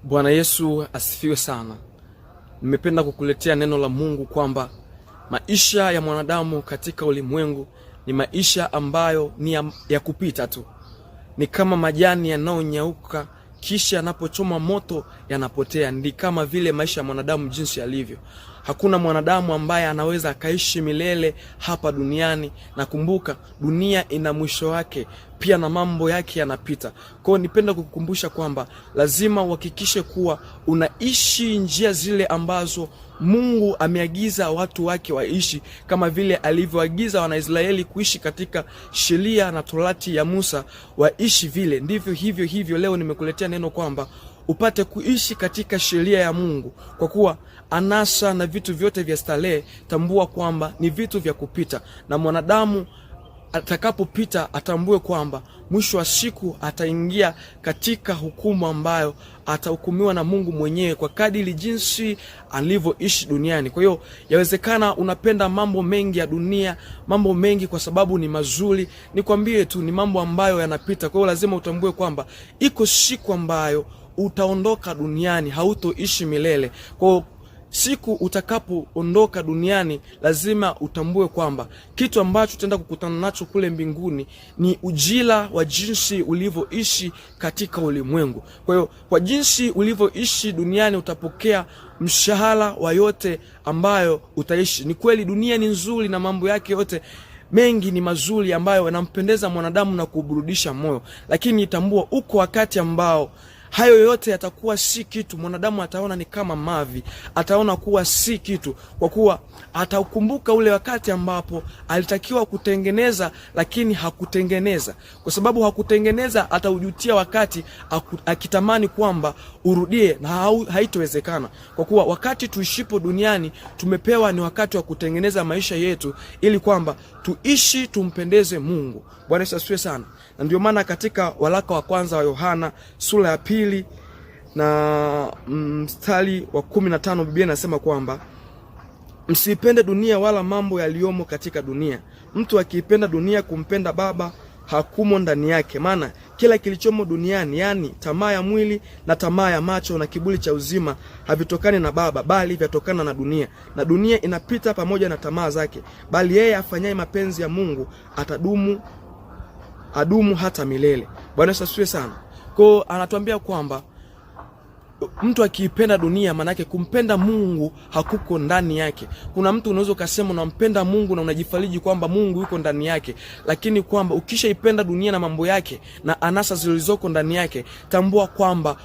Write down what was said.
Bwana Yesu asifiwe sana. Nimependa kukuletea neno la Mungu kwamba maisha ya mwanadamu katika ulimwengu ni maisha ambayo ni ya kupita tu. Ni kama majani yanayonyauka kisha yanapochoma moto yanapotea. Ndi kama vile maisha ya mwanadamu jinsi yalivyo. Hakuna mwanadamu ambaye anaweza akaishi milele hapa duniani, na kumbuka dunia ina mwisho wake pia na mambo yake yanapita. Kwa hiyo nipenda kukukumbusha kwamba lazima uhakikishe kuwa unaishi njia zile ambazo Mungu ameagiza watu wake waishi, kama vile alivyoagiza Wanaisraeli kuishi katika sheria na torati ya Musa waishi vile. Ndivyo hivyo leo nimekuletea neno kwamba upate kuishi katika sheria ya Mungu, kwa kuwa anasa na vitu vyote vya starehe tambua kwamba ni vitu vya kupita, na mwanadamu atakapopita atambue kwamba mwisho wa siku ataingia katika hukumu ambayo atahukumiwa na Mungu mwenyewe kwa kadiri jinsi alivyoishi duniani. Kwa hiyo yawezekana unapenda mambo mengi ya dunia, mambo mengi kwa sababu ni mazuri. Nikwambie tu ni mambo ambayo yanapita. Kwa hiyo lazima utambue kwamba iko siku ambayo utaondoka duniani, hautoishi milele. Kwa hiyo siku utakapoondoka duniani lazima utambue kwamba kitu ambacho utaenda kukutana nacho kule mbinguni ni ujira wa jinsi ulivyoishi katika ulimwengu. Kwa hiyo kwa jinsi ulivyoishi duniani utapokea mshahara wa yote ambayo utaishi. Ni kweli dunia ni nzuri na mambo yake yote mengi ni mazuri ambayo yanampendeza mwanadamu na kuburudisha moyo, lakini tambua uko wakati ambao hayo yote yatakuwa si kitu. Mwanadamu ataona ni kama mavi, ataona kuwa si kitu, kwa kuwa ataukumbuka ule wakati ambapo alitakiwa kutengeneza lakini hakutengeneza. Kwa sababu hakutengeneza ataujutia wakati akitamani kwamba urudie, na haitowezekana. Kwa kuwa wakati tuishipo duniani tumepewa ni wakati wa kutengeneza maisha yetu ili kwamba tuishi tumpendeze Mungu. Bwana Yesu asifiwe sana. Na ndio maana katika waraka wa kwanza wa Yohana sura ya 2 na mstari wa 15 Biblia inasema kwamba msipende dunia wala mambo yaliyomo katika dunia. Mtu akiipenda dunia, kumpenda Baba hakumo ndani yake. Maana kila kilichomo duniani, yani tamaa ya mwili na tamaa ya macho na kiburi cha uzima, havitokani na Baba, bali vyatokana na dunia. Na dunia inapita pamoja na tamaa zake, bali yeye afanyaye mapenzi ya Mungu adumu hata milele. Bwana Yesu asifiwe sana. Kwa anatuambia kwamba mtu akiipenda dunia, manake kumpenda Mungu hakuko ndani yake. Kuna mtu unaweza kusema unampenda Mungu na unajifariji kwamba Mungu yuko ndani yake, lakini kwamba ukishaipenda dunia na mambo yake na anasa zilizoko ndani yake, tambua kwamba